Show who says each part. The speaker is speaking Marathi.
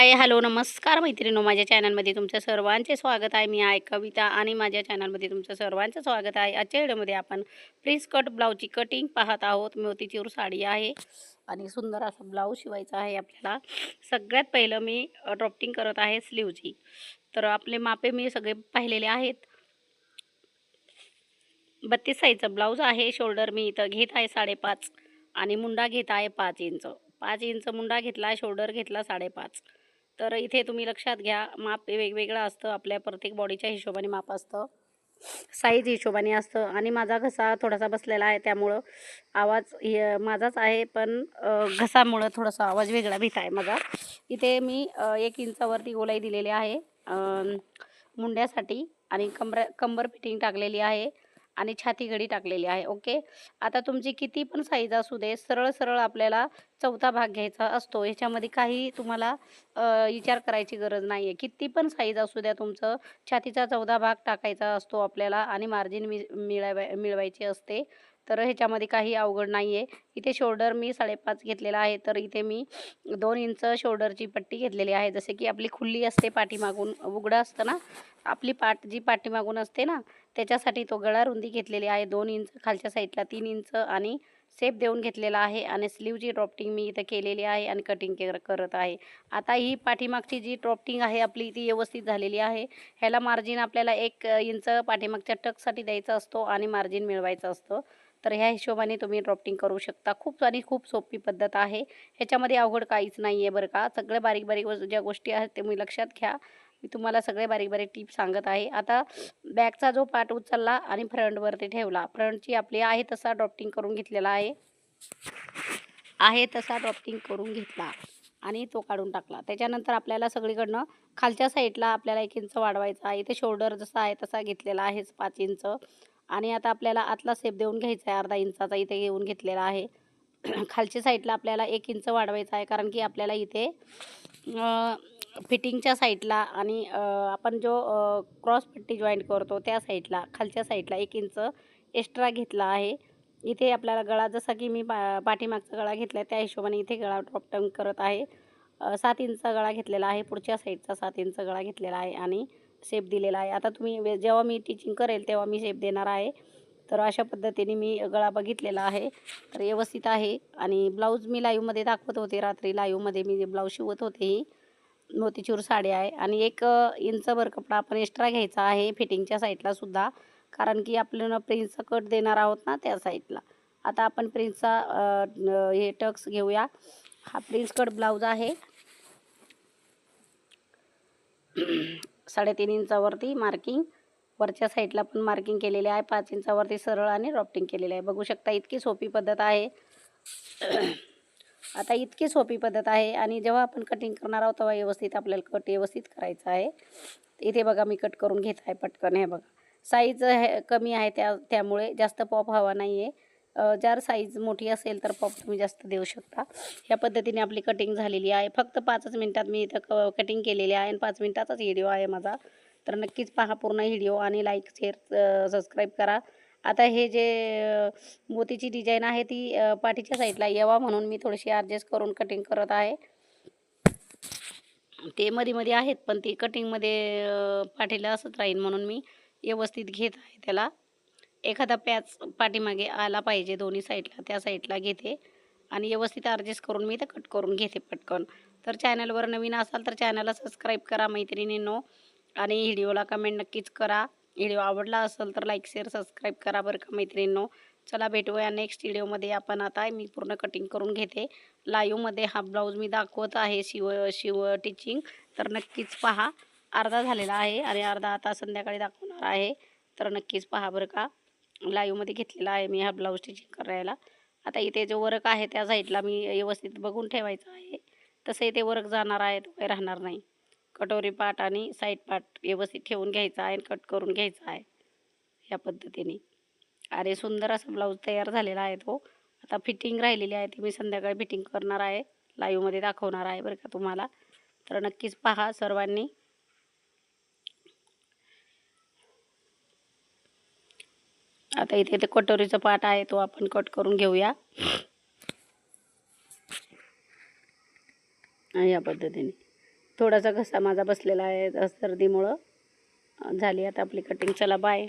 Speaker 1: हाय हॅलो नमस्कार मैत्रिणींनो, माझ्या चॅनलमध्ये तुमचं सर्वांचे स्वागत आहे. मी आहे कविता आणि माझ्या चॅनलमध्ये तुमचं सर्वांचं स्वागत आहे. आजच्या व्हिडिओमध्ये आपण प्रिन्स कट ब्लाऊजची कटिंग पाहत आहोत. मोतीचूर साडी आहे आणि सुंदर असा ब्लाऊज शिवायचा आहे आपल्याला. सगळ्यात पहिलं मी ड्रॉफ्टिंग करत आहे स्लीवची. तर आपले मापे मी सगळे पाहिलेले आहेत. 32 साईजचा ब्लाऊज आहे. शोल्डर मी इथं घेत आहे 5.5 आणि मुंडा घेत आहे 5 इंच. 5 इंच मुंडा घेतला, शोल्डर घेतला 5.5. तर इथे तुम्ही लक्षात घ्या, माप वेगवेगळं असतं. आपल्या प्रत्येक बॉडीच्या हिशोबाने माप असतं, साईज हिशोबाने असतं. आणि माझा घसा थोडासा बसलेला आहे, त्यामुळं आवाज माझाच आहे, पण घसामुळं थोडासा आवाज वेगळा भीत आहे माझा. इथे मी 1 इंचावरती गोलाई दिलेली आहे मुंड्यासाठी आणि कंबर फिटिंग टाकलेली आहे आणि छाती घडी टाकलेली आहे. ओके. आता तुमची किती पण साईज असू दे, सरळ सरळ आपल्याला चौथा भाग घ्यायचा असतो. ह्याच्यामध्ये काही तुम्हाला विचार करायची गरज नाही आहे. किती पण साईज असू द्या, तुमचं छातीचा चौथा भाग टाकायचा असतो आपल्याला आणि मार्जिन मिळवायची असते. तर ह्याच्यामध्ये काही अवघड नाही आहे. इथे शोल्डर मी 5.5 घेतलेला आहे. तर इथे मी 2 इंच शोल्डरची पट्टी घेतलेली आहे. जसे की आपली खुल्ली असते पाठीमागून, उघडं असतं ना आपली पाठ, जी पाठीमागून असते ना, त्याच्यासाठी तो गळा रुंदी घेतलेली आहे 2 इंच, खालच्या साईडला 3 इंच आणि शेप देऊन घेतलेला आहे. आणि स्लीवची ड्रॉफ्टिंग मी इथं केलेली आहे आणि कटिंग करत आहे. आता ही पाठीमागची जी ड्रॉफ्टिंग आहे आपली, ती व्यवस्थित झालेली आहे. ह्याला मार्जिन आपल्याला 1 इंच पाठीमागच्या टक्ससाठी द्यायचा असतो आणि मार्जिन मिळवायचं असतं. तर ह्या हिशोबाने तुम्ही ड्रॉफ्टिंग करू शकता. खूप सोपी पद्धत आहे. ह्याच्यामध्ये अवघड काहीच नाही आहे बरं का. सगळे बारीक बारीक ज्या गोष्टी आहेत ते मी लक्षात घ्या. मी तुम्हाला सगळे बारीक बारीक टिप्स सांगत आहे. आता बॅकचा जो पार्ट उचलला आणि फ्रंटवरती ठेवला. फ्रंटची आपली आहे तसा ड्रॉफ्टिंग करून घेतलेला आहे तसा ड्रॉफ्टिंग करून घेतला आणि तो काढून टाकला. त्याच्यानंतर आपल्याला सगळीकडनं खालच्या साईडला आपल्याला 1 इंच वाढवायचा आहे. इथे शोल्डर जसा आहे तसा घेतलेला आहे 5 इंच. आणि आता आपल्याला आतला शेप देऊन घ्यायचा आहे, अर्धा इंचाचा इथे घेऊन घेतलेला आहे. खालच्या साईडला आपल्याला 1 इंच वाढवायचा आहे, कारण की आपल्याला इथे फिटिंगच्या साईडला आणि आपण जो क्रॉस पट्टी जॉईंट करतो त्या साईडला, खालच्या साईडला 1 इंच एक्स्ट्रा घेतला आहे. इथे आपल्याला गळा, जसा की मी पाठीमागचा गळा घेतला आहे त्या हिशोबाने इथे गळा ड्रॉफ्टिंग करत आहे. 7 इंचचा गळा घेतलेला आहे, पुढच्या साईडचा 7 इंच गळा घेतलेला आहे आणि शेप दिलेला आहे. आता तुम्ही जेव्हा मी टीचिंग करेल तेव्हा मी शेप देणार आहे. तर अशा पद्धतीने मी गळा बघितलेला आहे. तर व्यवस्थित आहे. आणि ब्लाऊज मी लाईव्हमध्ये दाखवत होते, रात्री लाईव्हमध्ये मी ब्लाऊज शिवत होते. ही मोतीचूर साडी आहे आणि 1 इंचभर कपडा आपण एक्स्ट्रा घ्यायचा आहे फिटिंगच्या साईडला सुद्धा, कारण की आपल्याला प्रिन्सचा कट देणार आहोत ना त्या साईडला. आता आपण प्रिन्सचा हे टक्स घेऊया. हा प्रिन्स कट ब्लाऊज आहे. 3.5 इंचावरती मार्किंग, वरच्या साईडला पण मार्किंग केलेले आहे. 5 इंचावरती सरळ आणि ड्रॉफ्टिंग केलेले आहे. बघू शकता, इतकी सोपी पद्धत आहे. आता इतकी सोपी पद्धत आहे. आणि जेव्हा आपण कटिंग करणार आहोत तेव्हा व्यवस्थित आपल्याला कट व्यवस्थित करायचा आहे. इथे बघा मी कट करून घेत आहे पटकन. हे बघा, साईज कमी आहे, त्यामुळे जास्त पॉप हवा नाही आहे. जर साईज मोठी असेल तर पॉप तुम्ही जास्त देऊ शकता. ह्या पद्धतीने आपली कटिंग झालेली आहे. फक्त 5च मिनटात मी इथं कटिंग केलेली आहे आणि 5 मिनटाचाच व्हिडिओ आहे माझा. तर नक्कीच पहा पूर्ण व्हिडिओ आणि लाईक, शेअर, सबस्क्राईब करा. आता हे जे मोतीची डिझाईन आहे ती पाठीच्या साईडला यावा म्हणून मी थोडीशी ॲडजस्ट करून कटिंग करत आहे. ते मध्ये आहेत, पण ती कटिंगमध्ये पाठीला असंच राहील म्हणून मी व्यवस्थित घेत आहे त्याला. एखादा पॅच पाठीमागे आला पाहिजे दोन्ही साईडला, त्या साईडला घेते आणि व्यवस्थित ॲडजस्ट करून मी ते कट करून घेते पटकन. तर चॅनलवर नवीन असाल तर चॅनलला सबस्क्राईब करा मैत्रिणींनो आणि व्हिडिओला कमेंट नक्कीच करा. व्हिडिओ आवडला असेल तर लाईक, शेअर, सबस्क्राईब करा बरं का मैत्रिणींनो. चला भेटूया नेक्स्ट व्हिडिओमध्ये. आपण आता मी पूर्ण कटिंग करून घेते. लाईव्हमध्ये हा ब्लाऊज मी दाखवत आहे शिव टीचिंग. तर नक्कीच पहा. अर्धा झालेला आहे आणि अर्धा आता संध्याकाळी दाखवणार आहे. तर नक्कीच पहा बरं का. लाईव्हमध्ये घेतलेला आहे मी हा ब्लाऊज स्टिचिंग करायला. आता इथे जो वर्क आहे त्या साईडला मी व्यवस्थित बघून ठेवायचं आहे. तसं इथे वर्क जाणार आहे, तो काही राहणार नाही. कटोरी पार्ट आणि साईड पार्ट व्यवस्थित ठेवून घ्यायचा आहे आणि कट करून घ्यायचा आहे ह्या पद्धतीने. अरे सुंदर असा ब्लाऊज तयार झालेला आहे तो. आता फिटिंग राहिलेली आहे, ती मी संध्याकाळी फिटिंग करणार आहे, लाईव्हमध्ये दाखवणार आहे बरं का तुम्हाला. तर नक्कीच पहा सर्वांनी. आता इथे ते कटोरीचा पार्ट आहे तो आपण कट करून घेऊया या पद्धतीने. थोडासा घसा माझा बसलेला आहे सर्दीमुळं. झाली आता आपली कटिंग. चला बाय.